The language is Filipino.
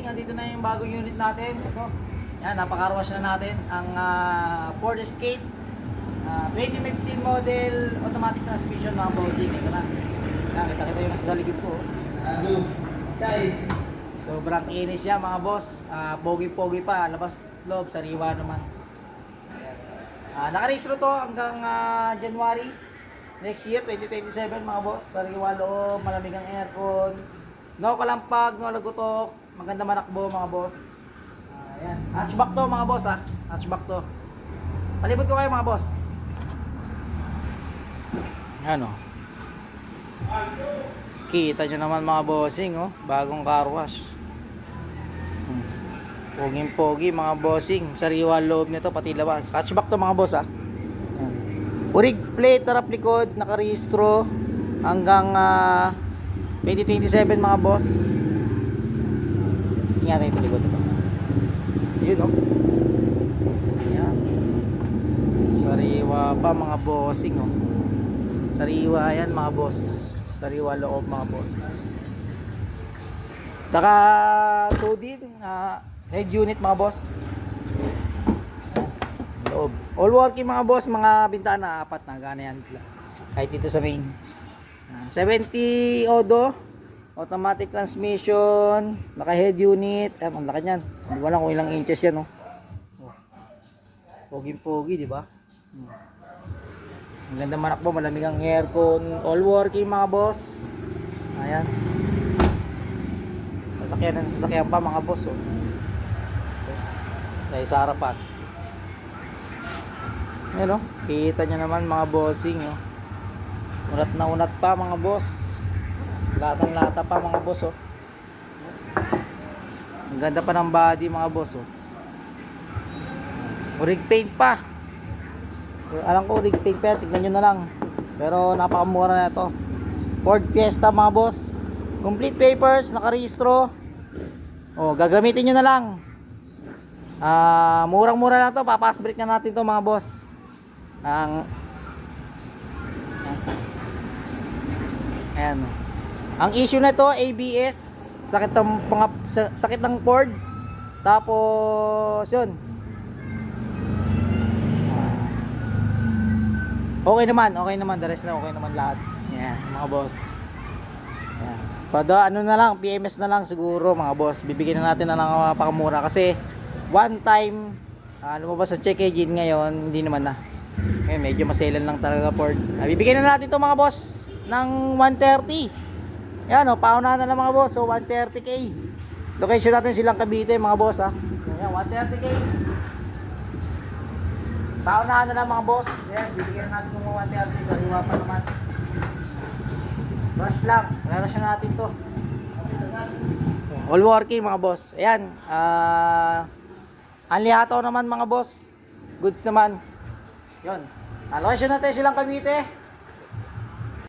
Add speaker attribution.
Speaker 1: nandito na yung bagong unit natin. Ito. Yan, napaka-carwash na natin. Ang Ford Escape 2015 model automatic transmission mga bossing. Ito na. Yan, kita-kita yung nasa likod ko. Sobrang inis siya mga boss. Pogi-pogi pa. Labas loob, sariwa naman. Nakarehistro to hanggang January next year, 2027 mga boss. Sariwa loob, malamig ang aircon. No kalampag, no lagutok. Maganda manakbo mga boss. Ayan. Hatchback to mga boss ha. Hatchback to. Palibot ko kayo mga boss. Ayan o. Kita nyo naman mga bossing oh. Bagong car wash. Poging-pogi mga bossing. Sariwa loob nito pati labas. Hatchback to mga boss ha. Urig plate, tarap likod, nakarehistro hanggang 2027 mga boss. Tingnan natin ito likod ito. Yun oh. Ayan. Sariwa pa mga bossing oh. Sariwa yan mga boss. Sariwa loob mga boss. Taka 2 din head unit mga boss. Loob. All working mga boss, mga bintana apat na gana yan. Kahit dito sa main. 70 odo, automatic transmission, naka head unit. Ang laki niyan. Hindi ko alam kung ilang inches yan oh. Pogi-pogi, di ba? Ang ganda manakbo, malamig ang aircon, all working mga boss. Ayan. Sasakyan pa mga boss oh. Dahil sa harapan. Ayan oh, kita nyo naman mga bossing oh. Unat na unat pa mga boss. Latan-lata pa mga boss oh. Ang ganda pa ng body mga boss oh. Rig paint pa. Alam ko rig paint pa, tignan nyo na lang. Pero napakamura na ito. Ford Fiesta mga boss. Complete papers, nakarehistro. Oh, gagamitin nyo na lang. Murang-mura na to. Papas break na natin to mga boss. Ayan. Ang issue na to ABS. Sakit ng Ford. Tapos yun. Okay naman. The rest na okay naman lahat. Yan, mga boss. Yan. Pada ano na lang, PMS na lang siguro mga boss. Bibigyan na natin na lang pakamura kasi one time lumabas sa check engine ngayon, hindi naman na. Ngayon medyo maselan lang talaga Ford. Bibigyan na natin to mga boss ng 130. Yan o, paunahan na lang mga boss. So 130k. Location natin silang Cavite mga boss ha. Yan, 130k. Paunahan na lang mga boss. Yan, bibigyan natin ng 130. Sariwa pa naman. Rush lang. Rush na natin to. All working mga boss. Ayan. Anlihato naman mga boss. Goods naman. Yun. Location natin silang Cavite.